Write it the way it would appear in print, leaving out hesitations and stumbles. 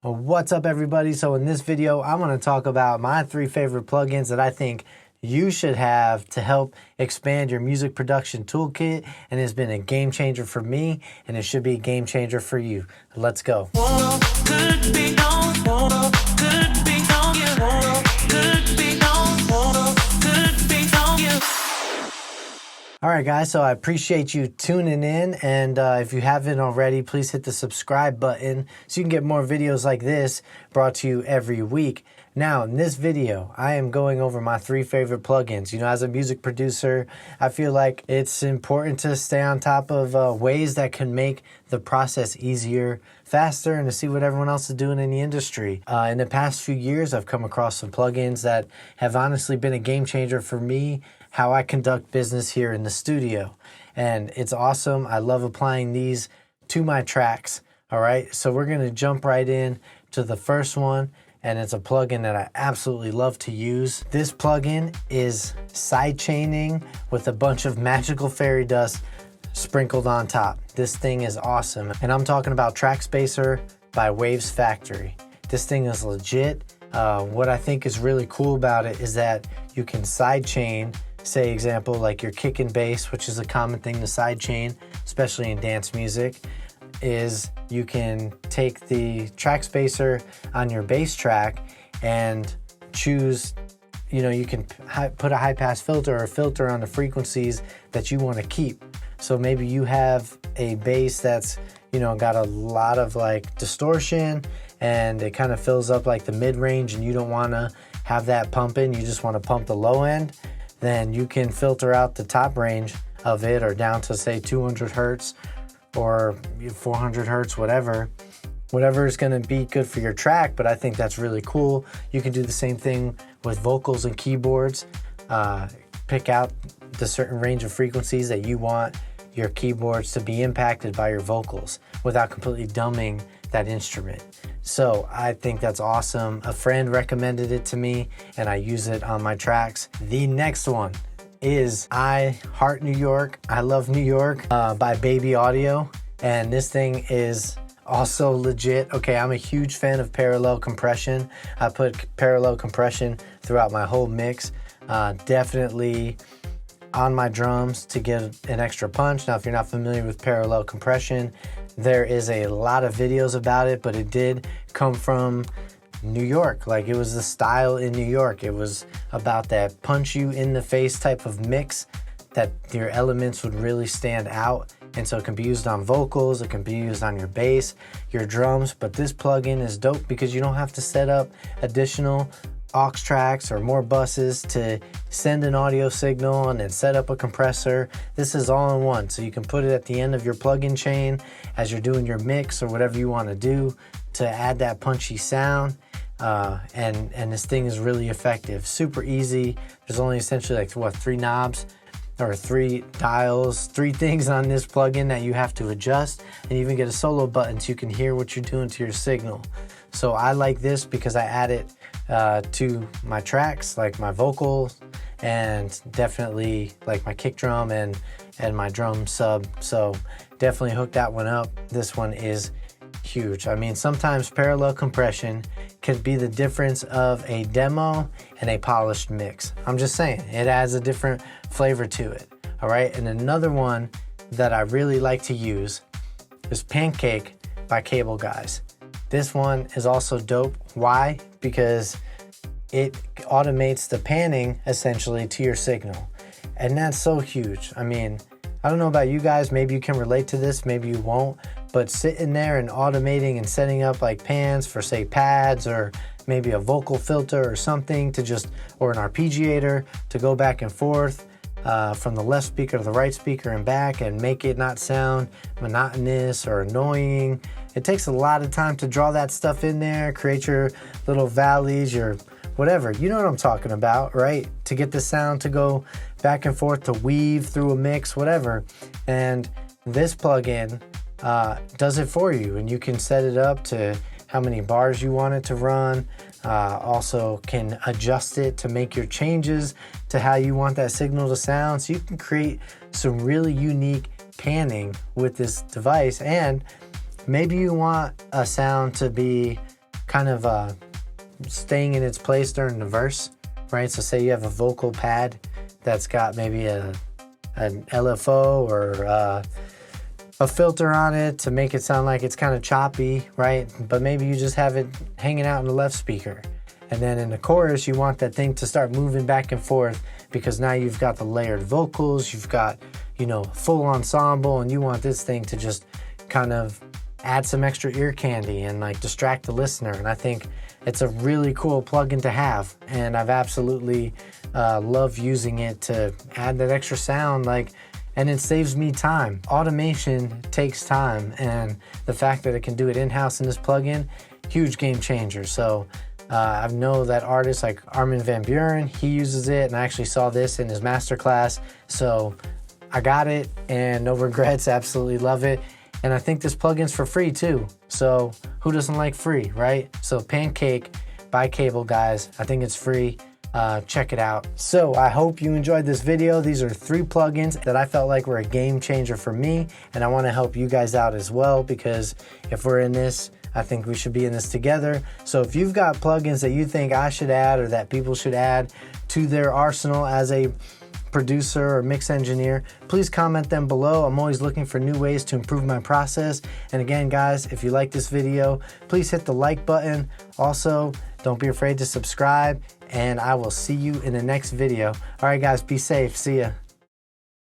What's up, everybody? So in this video, I'm going to talk about my 3 favorite plugins that I think you should have to help expand your music production toolkit, and it's been a game changer for me, and it should be a game changer for you. Let's go. All right, guys, so I appreciate you tuning in, and if you haven't already, please hit the subscribe button so you can get more videos like this brought to you every week. Now, in this video, I am going over my 3 favorite plugins. You know, as a music producer, I feel like it's important to stay on top of ways that can make the process easier, faster, and to see what everyone else is doing in the industry. In the past few years, I've come across some plugins that have honestly been a game changer for me, how I conduct business here in the studio. And it's awesome. I love applying these to my tracks. All right, so we're going to jump right in to the first one, and it's a plugin that I absolutely love to use. This plugin is sidechaining with a bunch of magical fairy dust sprinkled on top. This thing is awesome, and I'm talking about Trackspacer by Waves Factory. This thing is legit. What I think is really cool about it is that you can sidechain, say example, like your kick and bass, which is a common thing to sidechain, especially in dance music, is you can take the Trackspacer on your bass track and choose, you know, you can put a high pass filter or a filter on the frequencies that you want to keep. So maybe you have a bass that's, you know, got a lot of like distortion and it kind of fills up like the mid-range, and you don't want to have that pumping, you just want to pump the low end. Then you can filter out the top range of it, or down to say 200 hertz or 400 hertz, whatever is going to be good for your track. But I think that's really cool. You can do the same thing with vocals and keyboards. Pick out the certain range of frequencies that you want your keyboards to be impacted by your vocals without completely dumbing that instrument. So I think that's awesome. A friend recommended it to me and I use it on my tracks. The next one is I Heart New York, I Love New York by Baby Audio. And this thing is also legit. Okay, I'm a huge fan of parallel compression. I put parallel compression throughout my whole mix. Definitely on my drums to give an extra punch. Now, if you're not familiar with parallel compression, there is a lot of videos about it, but it did come from New York. Like, it was the style in New York. It was about that punch you in the face type of mix that your elements would really stand out. And so it can be used on vocals, it can be used on your bass, your drums, but this plugin is dope because you don't have to set up additional aux tracks or more buses to send an audio signal and then set up a compressor. This is all in one, so you can put it at the end of your plugin chain as you're doing your mix or whatever you want to do to add that punchy sound. And this thing is really effective, super easy. There's only essentially like 3 knobs or 3 dials, 3 things on this plugin that you have to adjust, and you even get a solo button so you can hear what you're doing to your signal. So I like this because I add it to my tracks, like my vocals, and definitely like my kick drum and my drum sub. So definitely hook that one up. This one is huge. I mean, sometimes parallel compression could be the difference of a demo and a polished mix. I'm just saying, it adds a different flavor to it. All right, and another one that I really like to use is Pancake by Cable Guys. This one is also dope. Why? Because it automates the panning essentially to your signal. And that's so huge. I mean, I don't know about you guys, maybe you can relate to this, maybe you won't, but sitting there and automating and setting up like pans for say pads or maybe a vocal filter or something to just, or an arpeggiator to go back and forth from the left speaker to the right speaker and back and make it not sound monotonous or annoying. It takes a lot of time to draw that stuff in there, create your little valleys, your whatever. You know what I'm talking about, right? To get the sound to go back and forth, to weave through a mix, whatever. And this plugin does it for you, and you can set it up to how many bars you want it to run. Also can adjust it to make your changes to how you want that signal to sound. So you can create some really unique panning with this device. And maybe you want a sound to be kind of staying in its place during the verse, right? So say you have a vocal pad that's got maybe an LFO or a filter on it to make it sound like it's kind of choppy, right? But maybe you just have it hanging out in the left speaker. And then in the chorus, you want that thing to start moving back and forth because now you've got the layered vocals, you've got, you know, full ensemble, and you want this thing to just kind of add some extra ear candy and like distract the listener. And I think it's a really cool plugin to have, and I've absolutely loved using it to add that extra sound, like, and it saves me time. Automation takes time, and the fact that it can do it in-house in this plugin, huge game changer. So I know that artists like Armin van Buuren, he uses it, and I actually saw this in his masterclass. So I got it and no regrets, absolutely love it. And I think this plugin's for free too. So who doesn't like free, right? So Pancake by Cable, guys. I think it's free. Check it out. So I hope you enjoyed this video. These are 3 plugins that I felt like were a game changer for me. And I want to help you guys out as well, because if we're in this, I think we should be in this together. So if you've got plugins that you think I should add or that people should add to their arsenal as a producer or mix engineer, please comment them below. I'm always looking for new ways to improve my process. And again, guys, if you like this video, please hit the like button. Also, don't be afraid to subscribe, and I will see you in the next video. All right, guys, be safe. See ya.